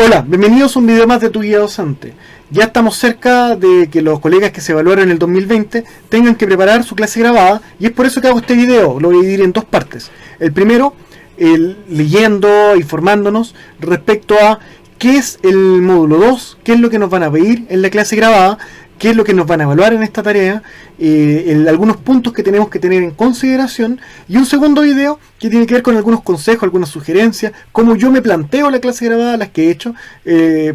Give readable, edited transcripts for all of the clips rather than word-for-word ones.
Hola, bienvenidos a un video más de Tu Guía Docente. Ya estamos cerca de que los colegas que se evaluaron en el 2020 tengan que preparar su clase grabada, y es por eso que hago este video. Lo voy a dividir en dos partes. El primero, leyendo, informándonos respecto a qué es el módulo 2, qué es lo que nos van a pedir en la clase grabada, qué es lo que nos van a evaluar en esta tarea, algunos puntos que tenemos que tener en consideración, y un segundo video que tiene que ver con algunos consejos, algunas sugerencias, cómo yo me planteo la clase grabada, las que he hecho.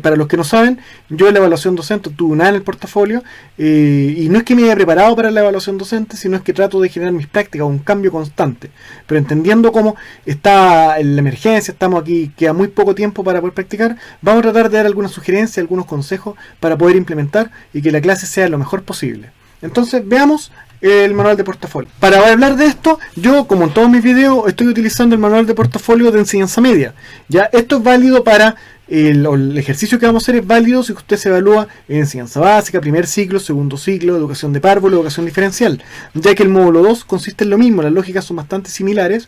Para los que no saben, yo en la evaluación docente tuve nada en el portafolio, y no es que me haya preparado para la evaluación docente, sino es que trato de generar mis prácticas, un cambio constante, pero entendiendo cómo está en la emergencia, estamos aquí, queda muy poco tiempo para poder practicar. Vamos a tratar de dar algunas sugerencias, algunos consejos para poder implementar y que la clase sea lo mejor posible. Entonces veamos el manual de portafolio. Para hablar de esto, yo, como en todos mis videos, estoy utilizando el manual de portafolio de enseñanza media. Ya, esto es válido para el ejercicio que vamos a hacer, es válido si usted se evalúa en enseñanza básica, primer ciclo, segundo ciclo, educación de párvulo, educación diferencial, ya que el módulo 2 consiste en lo mismo, las lógicas son bastante similares.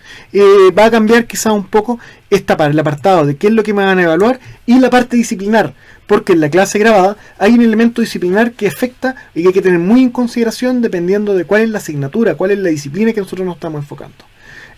Va a cambiar quizá un poco el apartado de qué es lo que me van a evaluar y la parte disciplinar, porque en la clase grabada hay un elemento disciplinar que afecta y que hay que tener muy en consideración dependiendo de cuál es la asignatura, cuál es la disciplina que nosotros nos estamos enfocando.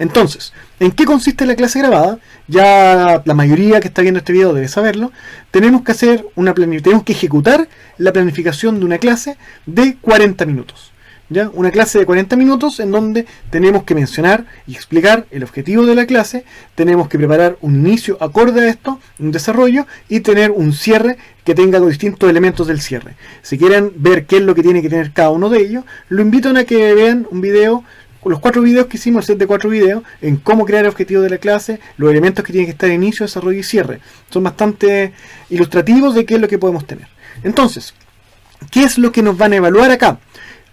Entonces, ¿en qué consiste la clase grabada? Ya la mayoría que está viendo este video debe saberlo. Tenemos que ejecutar la planificación de una clase de 40 minutos. ¿Ya? Una clase de 40 minutos en donde tenemos que mencionar y explicar el objetivo de la clase, tenemos que preparar un inicio acorde a esto, un desarrollo, y tener un cierre que tenga los distintos elementos del cierre. Si quieren ver qué es lo que tiene que tener cada uno de ellos, lo invito a que vean un video, los 4 videos que hicimos, el set de 4 videos, en cómo crear el objetivo de la clase, los elementos que tienen que estar inicio, desarrollo y cierre. Son bastante ilustrativos de qué es lo que podemos tener. Entonces, ¿qué es lo que nos van a evaluar acá?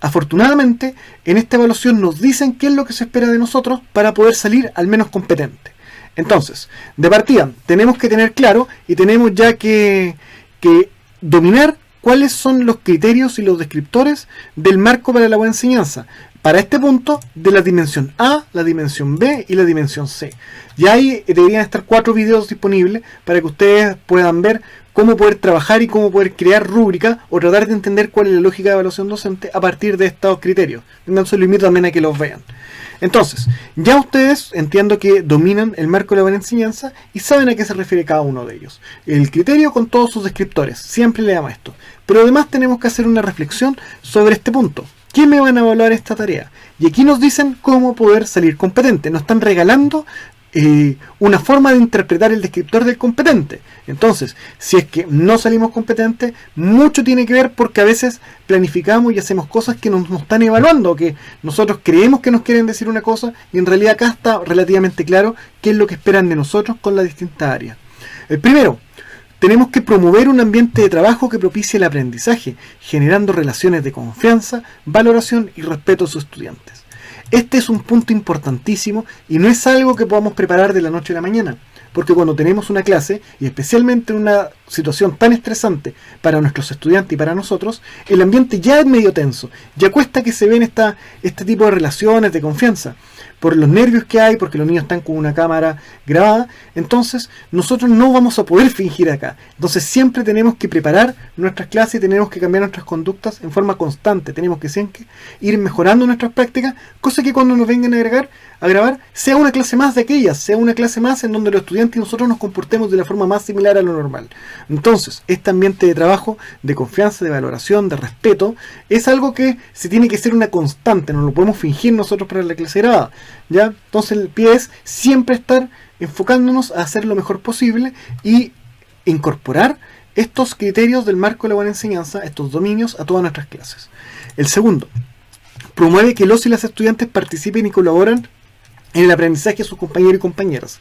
Afortunadamente, en esta evaluación nos dicen qué es lo que se espera de nosotros para poder salir al menos competente. Entonces, de partida, tenemos que tener claro y tenemos ya que dominar cuáles son los criterios y los descriptores del marco para la buena enseñanza. Para este punto, de la dimensión A, la dimensión B y la dimensión C. Y ahí deberían estar 4 videos disponibles para que ustedes puedan ver cómo poder trabajar y cómo poder crear rúbricas o tratar de entender cuál es la lógica de evaluación docente a partir de estos criterios. Entonces lo invito también a que los vean. Entonces, ya ustedes entiendo que dominan el marco de la buena enseñanza y saben a qué se refiere cada uno de ellos. El criterio con todos sus descriptores, siempre le llamo esto. Pero además tenemos que hacer una reflexión sobre este punto. ¿Qué me van a evaluar esta tarea? Y aquí nos dicen cómo poder salir competente. Nos están regalando una forma de interpretar el descriptor del competente. Entonces, si es que no salimos competentes, mucho tiene que ver porque a veces planificamos y hacemos cosas que nos están evaluando, que nosotros creemos que nos quieren decir una cosa y en realidad acá está relativamente claro qué es lo que esperan de nosotros con las distintas áreas. El primero, tenemos que promover un ambiente de trabajo que propicie el aprendizaje, generando relaciones de confianza, valoración y respeto a sus estudiantes. Este es un punto importantísimo y no es algo que podamos preparar de la noche a la mañana, porque cuando tenemos una clase, y especialmente en una situación tan estresante para nuestros estudiantes y para nosotros, el ambiente ya es medio tenso, ya cuesta que se ven este tipo de relaciones de confianza, por los nervios que hay, porque los niños están con una cámara grabada. Entonces nosotros no vamos a poder fingir acá. Entonces siempre tenemos que preparar nuestras clases y tenemos que cambiar nuestras conductas en forma constante. Tenemos que siempre ir mejorando nuestras prácticas, cosa que cuando nos vengan a grabar sea una clase más de aquellas, sea una clase más en donde los estudiantes y nosotros nos comportemos de la forma más similar a lo normal. Entonces, este ambiente de trabajo, de confianza, de valoración, de respeto, es algo que se tiene que ser una constante, no lo podemos fingir nosotros para la clase grabada. ¿Ya? Entonces el pie es siempre estar enfocándonos a hacer lo mejor posible y incorporar estos criterios del marco de la buena enseñanza, estos dominios, a todas nuestras clases. El segundo, promueve que los y las estudiantes participen y colaboran en el aprendizaje de sus compañeros y compañeras.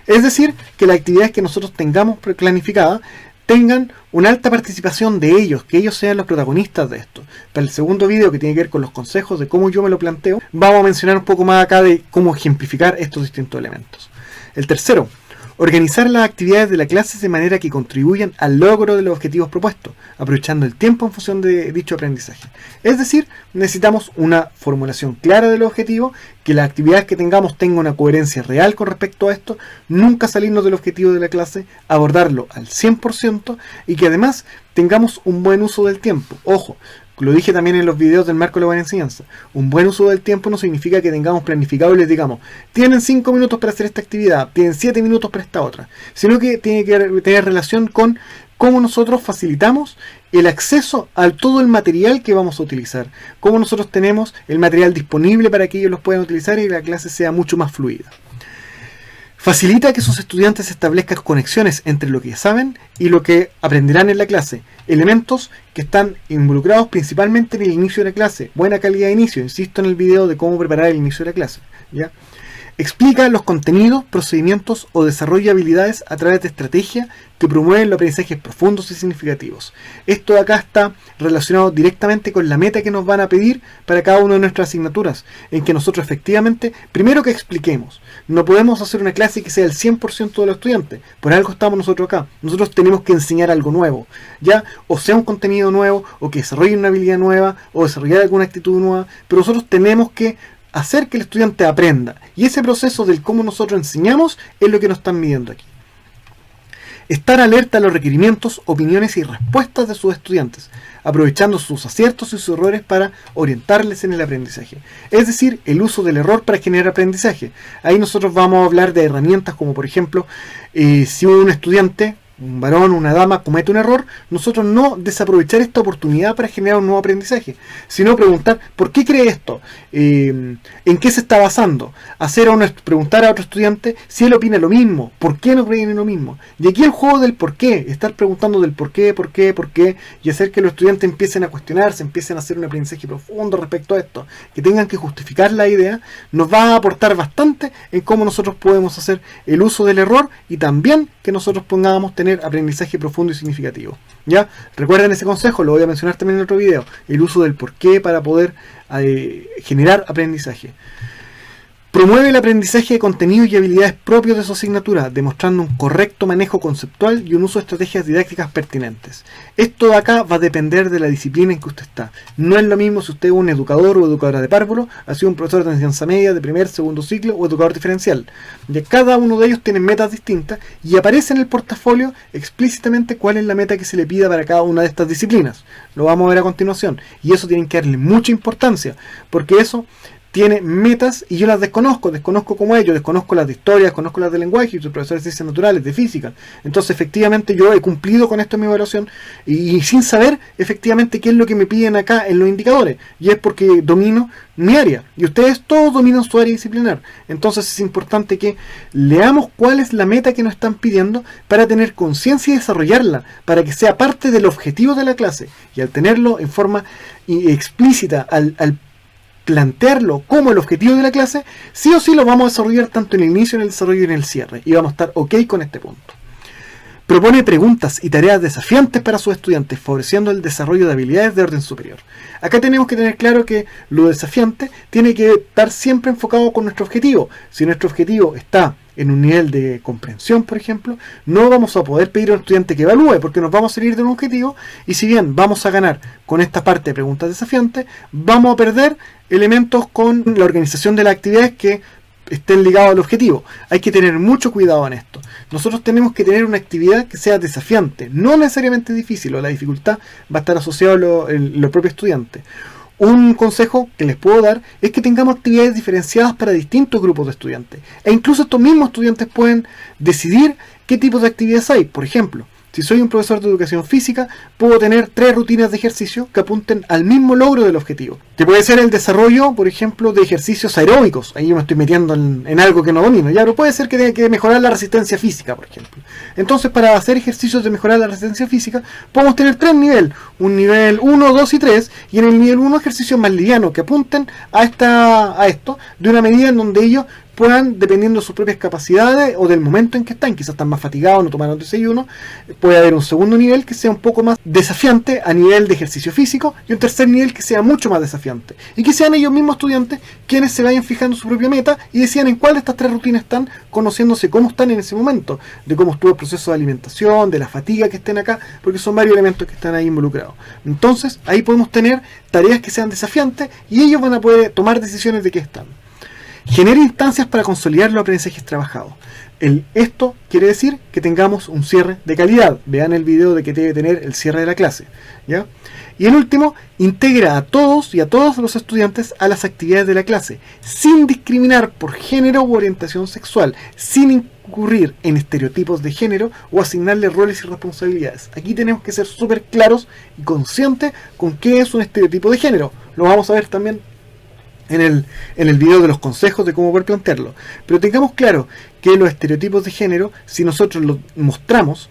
Es decir, que las actividades que nosotros tengamos planificadas tengan una alta participación de ellos, que ellos sean los protagonistas de esto. Para el segundo video, que tiene que ver con los consejos de cómo yo me lo planteo, vamos a mencionar un poco más acá de cómo ejemplificar estos distintos elementos. El tercero, Organizar las actividades de la clase de manera que contribuyan al logro de los objetivos propuestos, aprovechando el tiempo en función de dicho aprendizaje. Es decir, necesitamos una formulación clara del objetivo, que las actividades que tengamos tengan una coherencia real con respecto a esto, nunca salirnos del objetivo de la clase, abordarlo al 100% y que además tengamos un buen uso del tiempo. Ojo, lo dije también en los videos del marco de la buena enseñanza. Un buen uso del tiempo no significa que tengamos planificado y les digamos, tienen 5 minutos para hacer esta actividad, tienen 7 minutos para esta otra, sino que tiene que tener relación con cómo nosotros facilitamos el acceso a todo el material que vamos a utilizar, cómo nosotros tenemos el material disponible para que ellos los puedan utilizar y la clase sea mucho más fluida. Facilita que sus estudiantes establezcan conexiones entre lo que saben y lo que aprenderán en la clase. Elementos que están involucrados principalmente en el inicio de la clase. Buena calidad de inicio, insisto en el video de cómo preparar el inicio de la clase, ¿ya? Explica los contenidos, procedimientos o desarrolla habilidades a través de estrategias que promueven los aprendizajes profundos y significativos. Esto de acá está relacionado directamente con la meta que nos van a pedir para cada una de nuestras asignaturas, en que nosotros efectivamente, primero que expliquemos, no podemos hacer una clase que sea el 100% de los estudiantes, por algo estamos nosotros acá, nosotros tenemos que enseñar algo nuevo, ya, o sea un contenido nuevo, o que desarrollen una habilidad nueva, o desarrollar alguna actitud nueva, pero nosotros tenemos que hacer que el estudiante aprenda, y ese proceso del cómo nosotros enseñamos es lo que nos están midiendo aquí. Estar alerta a los requerimientos, opiniones y respuestas de sus estudiantes, aprovechando sus aciertos y sus errores para orientarles en el aprendizaje. Es decir, el uso del error para generar aprendizaje. Ahí nosotros vamos a hablar de herramientas como por ejemplo, si un estudiante, un varón, una dama, comete un error, nosotros no desaprovechar esta oportunidad para generar un nuevo aprendizaje, sino preguntar, ¿por qué cree esto? ¿En qué se está basando? Preguntar a otro estudiante si él opina lo mismo, ¿por qué no creen en lo mismo? Y aquí el juego del por qué, estar preguntando del por qué, y hacer que los estudiantes empiecen a cuestionarse, empiecen a hacer un aprendizaje profundo respecto a esto, que tengan que justificar la idea, nos va a aportar bastante en cómo nosotros podemos hacer el uso del error y también que nosotros podamos tener aprendizaje profundo y significativo. ¿Ya? Recuerden ese consejo, lo voy a mencionar también en otro video, el uso del porqué para poder generar aprendizaje. Promueve el aprendizaje de contenidos y habilidades propios de su asignatura, demostrando un correcto manejo conceptual y un uso de estrategias didácticas pertinentes. Esto de acá va a depender de la disciplina en que usted está. No es lo mismo si usted es un educador o educadora de párvulo, ha sido un profesor de enseñanza media, de primer, segundo ciclo o educador diferencial. Ya cada uno de ellos tiene metas distintas y aparece en el portafolio explícitamente cuál es la meta que se le pida para cada una de estas disciplinas. Lo vamos a ver a continuación. Y eso tienen que darle mucha importancia, porque eso tiene metas y yo las desconozco como ellos, desconozco las de historia, desconozco las de lenguaje, y soy profesor de ciencias naturales, de física. Entonces efectivamente yo he cumplido con esto en mi evaluación y sin saber efectivamente qué es lo que me piden acá en los indicadores, y es porque domino mi área y ustedes todos dominan su área disciplinar. Entonces es importante que leamos cuál es la meta que nos están pidiendo para tener conciencia y desarrollarla, para que sea parte del objetivo de la clase, y al tenerlo en forma explícita, al plantearlo como el objetivo de la clase, sí o sí lo vamos a desarrollar tanto en el inicio, en el desarrollo y en el cierre, y vamos a estar ok con este punto. Propone preguntas y tareas desafiantes para sus estudiantes, favoreciendo el desarrollo de habilidades de orden superior. Acá tenemos que tener claro que lo desafiante tiene que estar siempre enfocado con nuestro objetivo. Si nuestro objetivo está en un nivel de comprensión, por ejemplo, no vamos a poder pedir a un estudiante que evalúe, porque nos vamos a salir de un objetivo, y si bien vamos a ganar con esta parte de preguntas desafiantes, vamos a perder elementos con la organización de las actividades que estén ligados al objetivo. Hay que tener mucho cuidado en esto. Nosotros tenemos que tener una actividad que sea desafiante, no necesariamente difícil, o la dificultad va a estar asociada a los propios estudiantes. Un consejo que les puedo dar es que tengamos actividades diferenciadas para distintos grupos de estudiantes. E incluso estos mismos estudiantes pueden decidir qué tipo de actividades hay. Por ejemplo, si soy un profesor de educación física, puedo tener 3 rutinas de ejercicio que apunten al mismo logro del objetivo. Que puede ser el desarrollo, por ejemplo, de ejercicios aeróbicos. Ahí yo me estoy metiendo en algo que no domino. Ya, pero puede ser que tenga que mejorar la resistencia física, por ejemplo. Entonces, para hacer ejercicios de mejorar la resistencia física, podemos tener 3 niveles. Un nivel 1, 2 y 3. Y en el nivel 1, ejercicios más livianos que apunten a esto, de una medida en donde ellos puedan, dependiendo de sus propias capacidades o del momento en que están, quizás están más fatigados, no tomaron desayuno, puede haber un segundo nivel que sea un poco más desafiante a nivel de ejercicio físico, y un tercer nivel que sea mucho más desafiante, y que sean ellos mismos estudiantes quienes se vayan fijando su propia meta y decidan en cuál de estas tres rutinas están, conociéndose cómo están en ese momento, de cómo estuvo el proceso de alimentación, de la fatiga que estén acá, porque son varios elementos que están ahí involucrados. Entonces ahí podemos tener tareas que sean desafiantes y ellos van a poder tomar decisiones de qué están. Genera instancias para consolidar los aprendizajes trabajados. Esto quiere decir que tengamos un cierre de calidad. Vean el video de que debe tener el cierre de la clase, ¿ya? Y el último, integra a todos y a todos los estudiantes a las actividades de la clase, sin discriminar por género u orientación sexual, sin incurrir en estereotipos de género o asignarle roles y responsabilidades. Aquí tenemos que ser súper claros y conscientes con qué es un estereotipo de género. Lo vamos a ver también en el video de los consejos de cómo poder plantearlo. Pero tengamos claro que los estereotipos de género, si nosotros los mostramos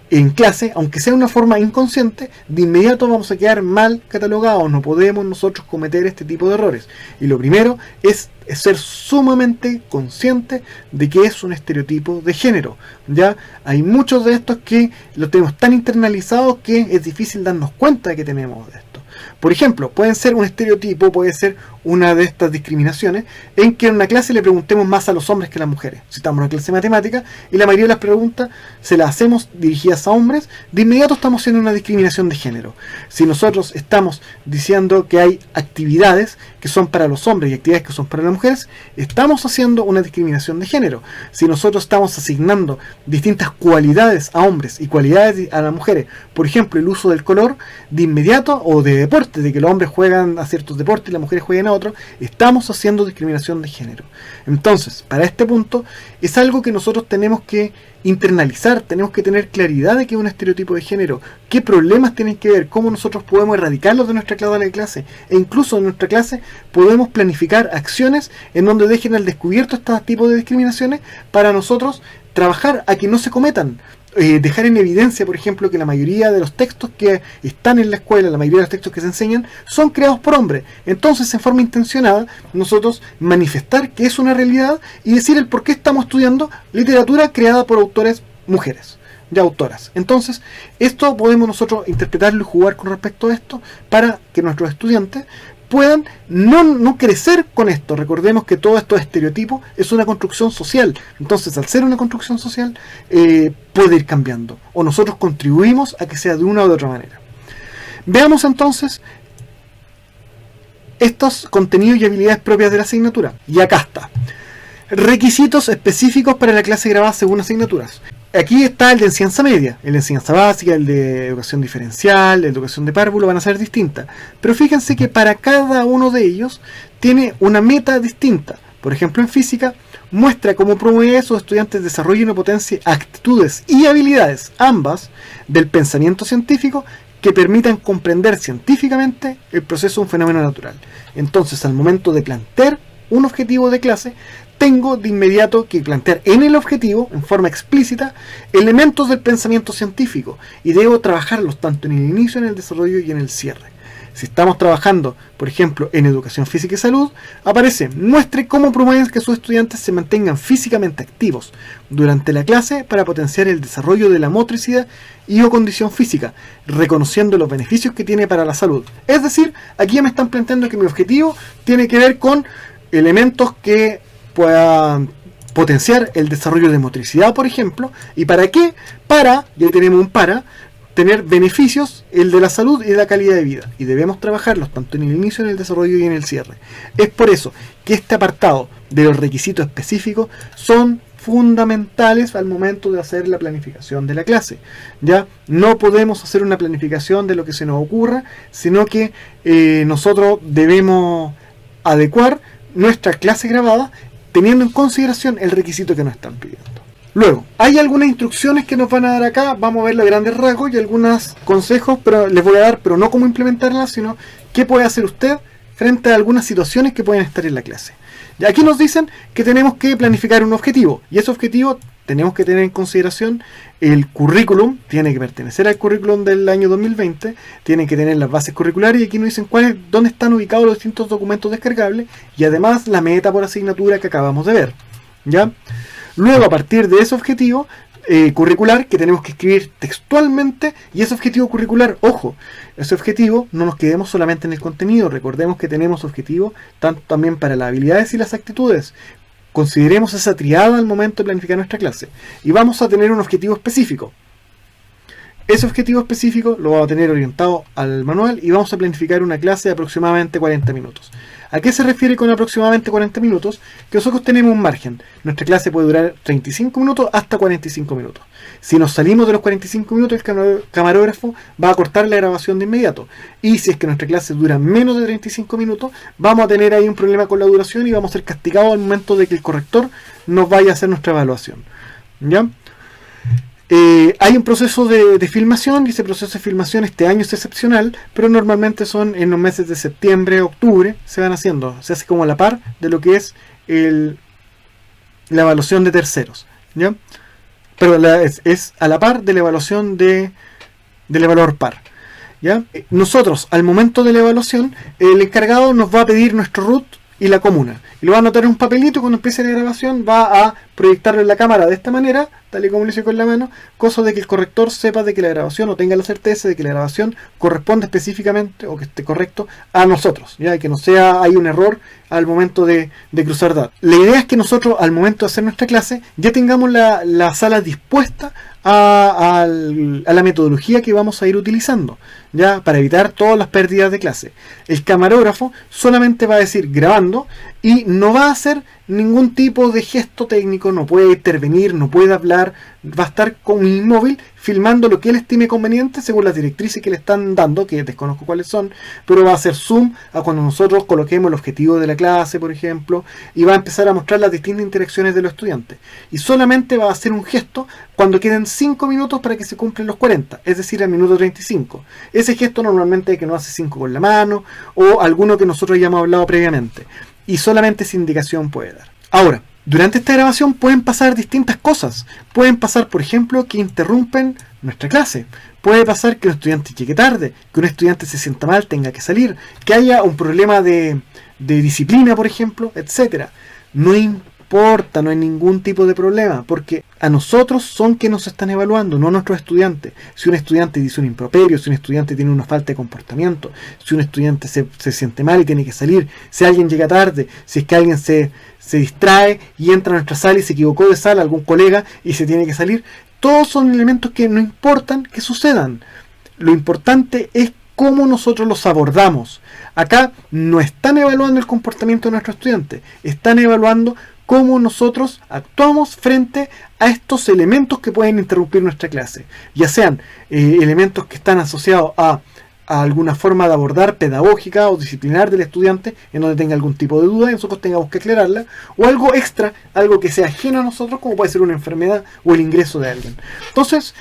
en clase, aunque sea de una forma inconsciente, de inmediato vamos a quedar mal catalogados. No podemos nosotros cometer este tipo de errores. Y lo primero es ser sumamente consciente de que es un estereotipo de género. Ya hay muchos de estos que los tenemos tan internalizados que es difícil darnos cuenta de que tenemos de esto. Por ejemplo, pueden ser un estereotipo, puede ser una de estas discriminaciones en que en una clase le preguntemos más a los hombres que a las mujeres. Si estamos en una clase de matemática y la mayoría de las preguntas se las hacemos dirigidas a hombres, de inmediato estamos haciendo una discriminación de género. Si nosotros estamos diciendo que hay actividades que son para los hombres y actividades que son para las mujeres, estamos haciendo una discriminación de género. Si nosotros estamos asignando distintas cualidades a hombres y cualidades a las mujeres, por ejemplo el uso del color de inmediato, o de deporte, de que los hombres juegan a ciertos deportes y las mujeres juegan a otros, estamos haciendo discriminación de género. Entonces, para este punto, es algo que nosotros tenemos que internalizar, tenemos que tener claridad de que es un estereotipo de género, qué problemas tienen que ver, cómo nosotros podemos erradicarlos de nuestra clase, e incluso en nuestra clase podemos planificar acciones en donde dejen al descubierto este tipo de discriminaciones para nosotros trabajar a que no se cometan. Dejar en evidencia, por ejemplo, que la mayoría de los textos que están en la escuela, la mayoría de los textos que se enseñan, son creados por hombres. Entonces, en forma intencionada, nosotros manifestar que es una realidad y decir el por qué estamos estudiando literatura creada por autores mujeres, de autoras. Entonces, esto podemos nosotros interpretarlo y jugar con respecto a esto para que nuestros estudiantes puedan no crecer con esto. Recordemos que todo esto estereotipo es una construcción social. Entonces, al ser una construcción social, puede ir cambiando. O nosotros contribuimos a que sea de una u otra manera. Veamos entonces estos contenidos y habilidades propias de la asignatura. Y acá está. Requisitos específicos para la clase grabada según asignaturas. Aquí está el de enseñanza media, el de enseñanza básica, el de educación diferencial, el de educación de párvulo, van a ser distintas. Pero fíjense que para cada uno de ellos tiene una meta distinta. Por ejemplo, en física, muestra cómo promueve a sus estudiantes desarrollen o potencien actitudes y habilidades, ambas, del pensamiento científico que permitan comprender científicamente el proceso de un fenómeno natural. Entonces, al momento de plantear un objetivo de clase, tengo de inmediato que plantear en el objetivo, en forma explícita, elementos del pensamiento científico, y debo trabajarlos tanto en el inicio, en el desarrollo y en el cierre. Si estamos trabajando, por ejemplo, en educación física y salud, aparece: muestre cómo promueven que sus estudiantes se mantengan físicamente activos durante la clase para potenciar el desarrollo de la motricidad y o condición física, reconociendo los beneficios que tiene para la salud. Es decir, aquí ya me están planteando que mi objetivo tiene que ver con elementos que puedan potenciar el desarrollo de motricidad, por ejemplo. ¿Y para qué? Para, ya tenemos un para, tener beneficios, el de la salud y de la calidad de vida. Y debemos trabajarlos tanto en el inicio, en el desarrollo y en el cierre. Es por eso que este apartado de los requisitos específicos son fundamentales al momento de hacer la planificación de la clase. Ya no podemos hacer una planificación de lo que se nos ocurra, sino que nosotros debemos adecuar nuestra clase grabada teniendo en consideración el requisito que nos están pidiendo. Luego, hay algunas instrucciones que nos van a dar acá, vamos a ver los grandes rasgos y algunos consejos, pero les voy a dar, pero no cómo implementarlas, sino qué puede hacer usted frente a algunas situaciones que pueden estar en la clase. Y aquí nos dicen que tenemos que planificar un objetivo, y ese objetivo tenemos que tener en consideración el currículum, tiene que pertenecer al currículum del año 2020, tienen que tener las bases curriculares, y aquí nos dicen dónde están ubicados los distintos documentos descargables, y además la meta por asignatura que acabamos de ver. ¿Ya? Luego, a partir de ese objetivo curricular, que tenemos que escribir textualmente, y ese objetivo curricular, ojo, ese objetivo no nos quedemos solamente en el contenido, recordemos que tenemos objetivo tanto también para las habilidades y las actitudes. Consideremos esa triada al momento de planificar nuestra clase, y vamos a tener un objetivo específico. Ese objetivo específico lo vamos a tener orientado al manual, y vamos a planificar una clase de aproximadamente 40 minutos. ¿A qué se refiere con aproximadamente 40 minutos? Que nosotros tenemos un margen. Nuestra clase puede durar 35 minutos hasta 45 minutos. Si nos salimos de los 45 minutos, el camarógrafo va a cortar la grabación de inmediato. Y si es que nuestra clase dura menos de 35 minutos, vamos a tener ahí un problema con la duración y vamos a ser castigados al momento de que el corrector nos vaya a hacer nuestra evaluación. ¿Ya? Hay un proceso de filmación, y ese proceso de filmación este año es excepcional, pero normalmente son en los meses de septiembre, octubre, se hace como a la par de lo que es la evaluación de terceros, ¿ya? Pero es a la par de la evaluación del evaluador par, ¿ya? Nosotros, al momento de la evaluación, el encargado nos va a pedir nuestro root y la comuna, y lo va a anotar en un papelito. Cuando empiece la grabación va a proyectarlo en la cámara de esta manera, tal y como lo hice con la mano, cosa de que el corrector sepa de que la grabación, o tenga la certeza de que la grabación corresponde específicamente, o que esté correcto, a nosotros, ya que no sea hay un error al momento de cruzar datos. La idea es que nosotros, al momento de hacer nuestra clase, ya tengamos la sala dispuesta a la metodología que vamos a ir utilizando, ya, para evitar todas las pérdidas de clase. El camarógrafo solamente va a decir grabando, y no va a hacer ningún tipo de gesto técnico, no puede intervenir, no puede hablar, va a estar con un móvil filmando lo que él estime conveniente según las directrices que le están dando, que desconozco cuáles son, pero va a hacer zoom a cuando nosotros coloquemos el objetivo de la clase, por ejemplo, y va a empezar a mostrar las distintas interacciones de los estudiantes. Y solamente va a hacer un gesto cuando queden 5 minutos para que se cumplen los 40, es decir, al minuto 35. Ese gesto normalmente es que nos hace 5 con la mano, o alguno que nosotros ya hemos hablado previamente, y solamente esa indicación puede dar. Ahora, durante esta grabación pueden pasar distintas cosas. Pueden pasar, por ejemplo, que interrumpen nuestra clase. Puede pasar que un estudiante llegue tarde, que un estudiante se sienta mal, tenga que salir, que haya un problema de disciplina, por ejemplo, etc. No importa, no hay ningún tipo de problema, porque a nosotros son que nos están evaluando, no a nuestros estudiantes. Si un estudiante dice un improperio, si un estudiante tiene una falta de comportamiento, si un estudiante se siente mal y tiene que salir, si alguien llega tarde, si es que alguien se distrae y entra a nuestra sala y se equivocó de sala, algún colega, y se tiene que salir, todos son elementos que no importan que sucedan. Lo importante es cómo nosotros los abordamos. Acá no están evaluando el comportamiento de nuestros estudiantes, están evaluando cómo nosotros actuamos frente a estos elementos que pueden interrumpir nuestra clase, ya sean elementos que están asociados a alguna forma de abordar pedagógica o disciplinar del estudiante, en donde tenga algún tipo de duda y nosotros tengamos que aclararla, o algo extra, algo que sea ajeno a nosotros, como puede ser una enfermedad o el ingreso de alguien. Entonces,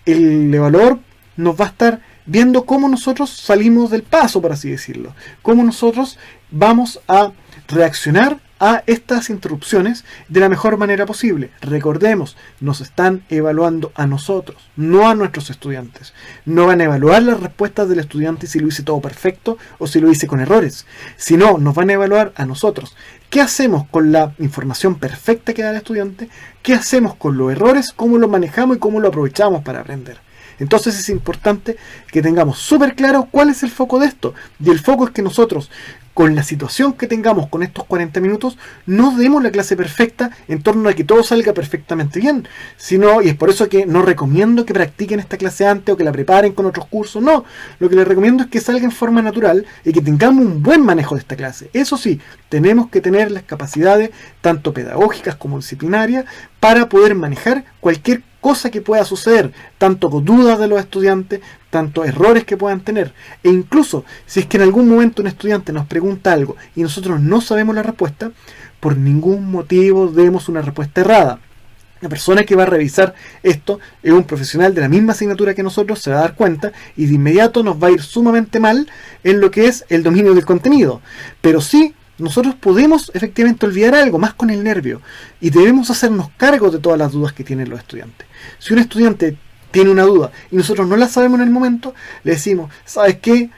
el evaluador nos va a estar viendo cómo nosotros salimos del paso, por así decirlo, cómo nosotros vamos a reaccionar a estas interrupciones de la mejor manera posible. Recordemos, nos están evaluando a nosotros, no a nuestros estudiantes. No van a evaluar las respuestas del estudiante si lo hice todo perfecto o si lo hice con errores, sino nos van a evaluar a nosotros. ¿Qué hacemos con la información perfecta que da el estudiante? ¿Qué hacemos con los errores? ¿Cómo los manejamos y cómo lo aprovechamos para aprender? Entonces es importante que tengamos súper claro cuál es el foco de esto. Y el foco es que nosotros, con la situación que tengamos con estos 40 minutos, no demos la clase perfecta en torno a que todo salga perfectamente bien, sino, y es por eso que no recomiendo que practiquen esta clase antes o que la preparen con otros cursos, no, lo que les recomiendo es que salga en forma natural y que tengamos un buen manejo de esta clase. Eso sí, tenemos que tener las capacidades, tanto pedagógicas como disciplinarias, para poder manejar cualquier cosa que pueda suceder, tanto con dudas de los estudiantes, tanto errores que puedan tener, e incluso si es que en algún momento un estudiante nos pregunta algo y nosotros no sabemos la respuesta, por ningún motivo demos una respuesta errada. La persona que va a revisar esto es un profesional de la misma asignatura que nosotros, se va a dar cuenta y de inmediato nos va a ir sumamente mal en lo que es el dominio del contenido. Pero sí nosotros podemos efectivamente olvidar algo, más con el nervio, y debemos hacernos cargo de todas las dudas que tienen los estudiantes. Si un estudiante tiene una duda y nosotros no la sabemos en el momento, le decimos, ¿sabes qué?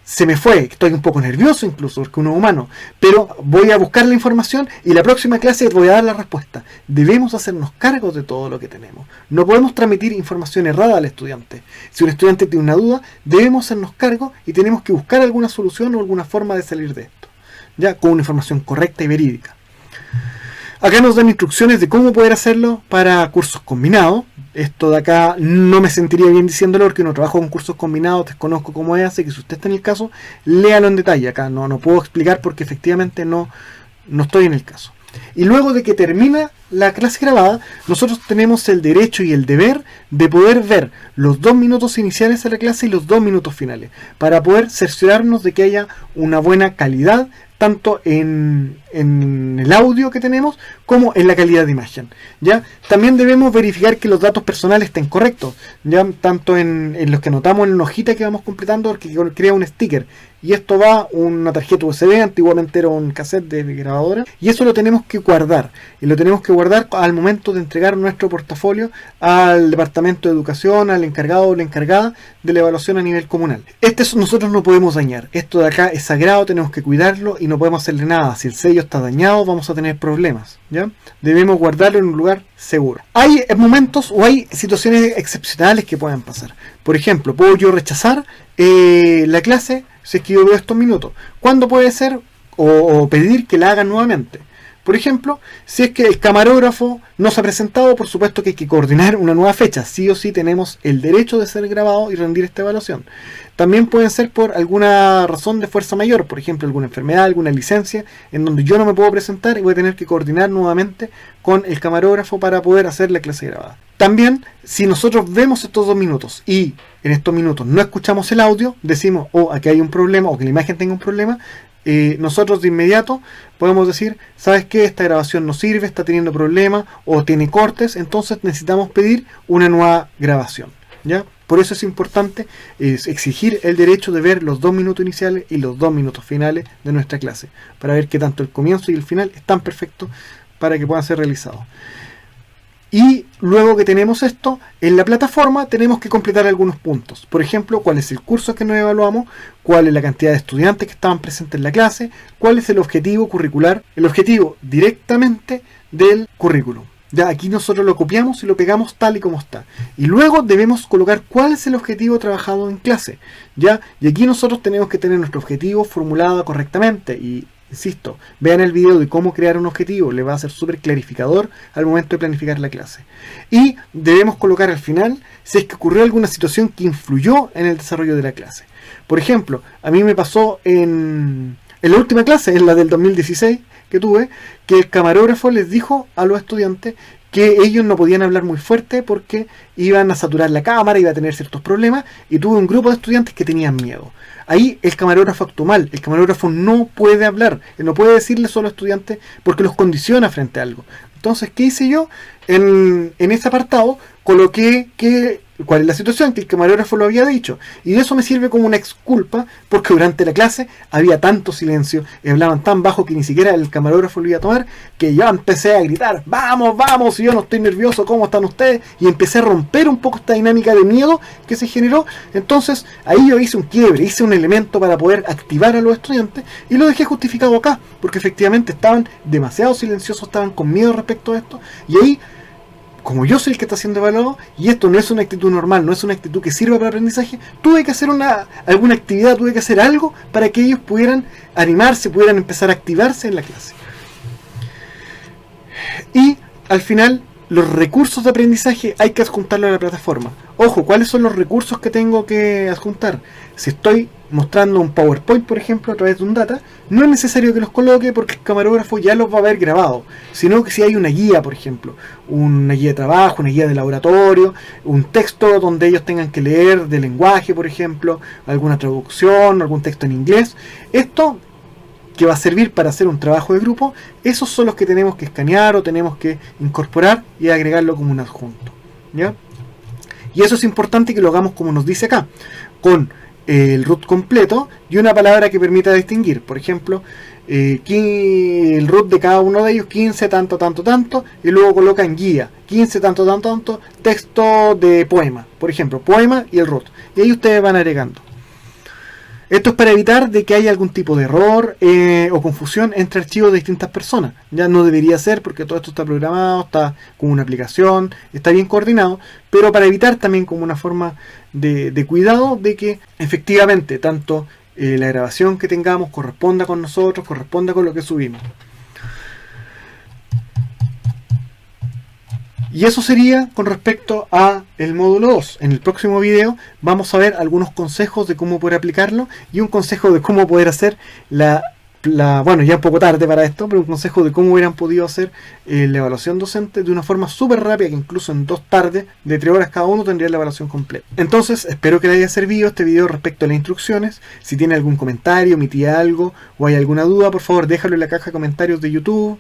Se me fue, estoy un poco nervioso incluso, porque uno es humano, pero voy a buscar la información y la próxima clase voy a dar la respuesta. Debemos hacernos cargo de todo lo que tenemos. No podemos transmitir información errada al estudiante. Si un estudiante tiene una duda, debemos hacernos cargo y tenemos que buscar alguna solución o alguna forma de salir de esto, ya con una información correcta y verídica. Acá nos dan instrucciones de cómo poder hacerlo para cursos combinados. Esto de acá no me sentiría bien diciéndolo porque no trabajo con cursos combinados, desconozco cómo es, así que si usted está en el caso, léalo en detalle. Acá no puedo explicar porque efectivamente no estoy en el caso. Y luego de que termina la clase grabada, nosotros tenemos el derecho y el deber de poder ver los 2 minutos iniciales de la clase y los 2 minutos finales, para poder cerciorarnos de que haya una buena calidad, tanto en el audio que tenemos como en la calidad de imagen. ¿Ya? También debemos verificar que los datos personales estén correctos, ¿ya? Tanto en los que anotamos en una hojita que vamos completando, que crea un sticker. Y esto va una tarjeta USB, antiguamente era un cassette de grabadora, y eso lo tenemos que guardar. Y lo tenemos que guardar al momento de entregar nuestro portafolio al departamento de educación, al encargado o la encargada de la evaluación a nivel comunal. Nosotros no podemos dañar. Esto de acá es sagrado, tenemos que cuidarlo y no podemos hacerle nada. Si el sello está dañado, vamos a tener problemas, ¿ya? Debemos guardarlo en un lugar seguro. Hay momentos o hay situaciones excepcionales que pueden pasar. Por ejemplo, puedo yo rechazar la clase si es que yo veo estos minutos. ¿Cuándo puede ser? O pedir que la hagan nuevamente. Por ejemplo, si es que el camarógrafo no se ha presentado, por supuesto que hay que coordinar una nueva fecha. Sí o sí tenemos el derecho de ser grabado y rendir esta evaluación. También pueden ser por alguna razón de fuerza mayor, por ejemplo, alguna enfermedad, alguna licencia, en donde yo no me puedo presentar y voy a tener que coordinar nuevamente con el camarógrafo para poder hacer la clase grabada. También, si nosotros vemos estos 2 minutos y en estos minutos no escuchamos el audio, decimos, aquí hay un problema o que la imagen tenga un problema, nosotros de inmediato podemos decir, ¿sabes qué? Esta grabación no sirve, está teniendo problemas o tiene cortes, entonces necesitamos pedir una nueva grabación, ¿ya? Por eso es importante exigir el derecho de ver los 2 minutos iniciales y los 2 minutos finales de nuestra clase, para ver que tanto el comienzo y el final están perfectos para que puedan ser realizados. Y luego que tenemos esto, en la plataforma tenemos que completar algunos puntos. Por ejemplo, cuál es el curso que nos evaluamos, cuál es la cantidad de estudiantes que estaban presentes en la clase, cuál es el objetivo curricular, el objetivo directamente del currículum. Ya aquí nosotros lo copiamos y lo pegamos tal y como está. Y luego debemos colocar cuál es el objetivo trabajado en clase. ¿Ya? Y aquí nosotros tenemos que tener nuestro objetivo formulado correctamente. Y insisto, vean el video de cómo crear un objetivo, le va a ser súper clarificador al momento de planificar la clase. Y debemos colocar al final si es que ocurrió alguna situación que influyó en el desarrollo de la clase. Por ejemplo, a mí me pasó en la última clase, en la del 2016 que tuve, que el camarógrafo les dijo a los estudiantes que ellos no podían hablar muy fuerte porque iban a saturar la cámara, iba a tener ciertos problemas, y tuve un grupo de estudiantes que tenían miedo. Ahí el camarógrafo actuó mal, el camarógrafo no puede hablar, él no puede decirle solo a los estudiantes porque los condiciona frente a algo. Entonces, ¿qué hice yo? En ese apartado coloqué cuál es la situación, que el camarógrafo lo había dicho, y eso me sirve como una exculpa porque durante la clase había tanto silencio y hablaban tan bajo que ni siquiera el camarógrafo lo iba a tomar, que yo empecé a gritar, vamos, vamos, y yo no estoy nervioso, ¿cómo están ustedes? Y empecé a romper un poco esta dinámica de miedo que se generó. Entonces ahí yo hice un quiebre, hice un elemento para poder activar a los estudiantes y lo dejé justificado acá, porque efectivamente estaban demasiado silenciosos, estaban con miedo respecto a esto, y ahí, como yo soy el que está siendo evaluado, y esto no es una actitud normal, no es una actitud que sirva para aprendizaje, tuve que hacer alguna actividad, tuve que hacer algo para que ellos pudieran animarse, pudieran empezar a activarse en la clase. Y al final, los recursos de aprendizaje hay que adjuntarlos a la plataforma. Ojo, ¿cuáles son los recursos que tengo que adjuntar? Si estoy mostrando un PowerPoint, por ejemplo, a través de un data, no es necesario que los coloque porque el camarógrafo ya los va a haber grabado, sino que si hay una guía, por ejemplo, una guía de trabajo, una guía de laboratorio, un texto donde ellos tengan que leer de lenguaje, por ejemplo, alguna traducción, algún texto en inglés, esto que va a servir para hacer un trabajo de grupo, esos son los que tenemos que escanear o tenemos que incorporar y agregarlo como un adjunto, ¿ya? Y eso es importante que lo hagamos como nos dice acá, con el root completo y una palabra que permita distinguir. Por ejemplo, el root de cada uno de ellos, 15 tanto, tanto, tanto, y luego colocan guía, 15 tanto, tanto, tanto, texto de poema, por ejemplo, poema y el root. Y ahí ustedes van agregando. Esto es para evitar de que haya algún tipo de error o confusión entre archivos de distintas personas. Ya no debería ser porque todo esto está programado, está con una aplicación, está bien coordinado, pero para evitar también como una forma de cuidado de que efectivamente tanto la grabación que tengamos corresponda con nosotros, corresponda con lo que subimos. Y eso sería con respecto a el módulo 2. En el próximo video vamos a ver algunos consejos de cómo poder aplicarlo y un consejo de cómo poder hacer bueno, ya un poco tarde para esto, pero un consejo de cómo hubieran podido hacer la evaluación docente de una forma súper rápida, que incluso en 2 tardes de 3 horas cada uno tendría la evaluación completa. Entonces, espero que les haya servido este video respecto a las instrucciones. Si tiene algún comentario, omití algo o hay alguna duda, por favor déjalo en la caja de comentarios de YouTube.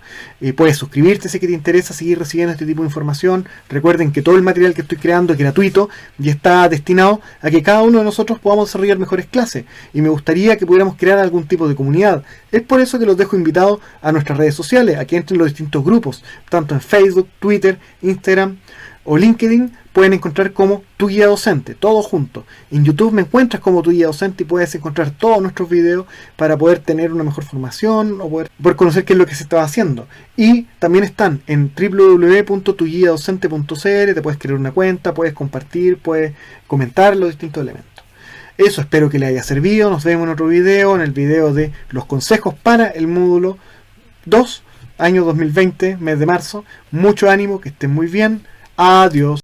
Puedes suscribirte si que te interesa seguir recibiendo este tipo de información. Recuerden que todo el material que estoy creando es gratuito y está destinado a que cada uno de nosotros podamos desarrollar mejores clases, y me gustaría que pudiéramos crear algún tipo de comunidad. Es por eso que los dejo invitados a nuestras redes sociales, a que entren los distintos grupos, tanto en Facebook, Twitter, Instagram o LinkedIn. Pueden encontrar como Tu Guía Docente, todo junto. En YouTube me encuentras como Tu Guía Docente y puedes encontrar todos nuestros videos para poder tener una mejor formación o poder conocer qué es lo que se está haciendo. Y también están en www.tuguiadocente.cl, te puedes crear una cuenta, puedes compartir, puedes comentar los distintos elementos. Eso, espero que les haya servido. Nos vemos en otro video, en el video de los consejos para el módulo 2, año 2020, mes de marzo. Mucho ánimo, que estén muy bien. Adiós.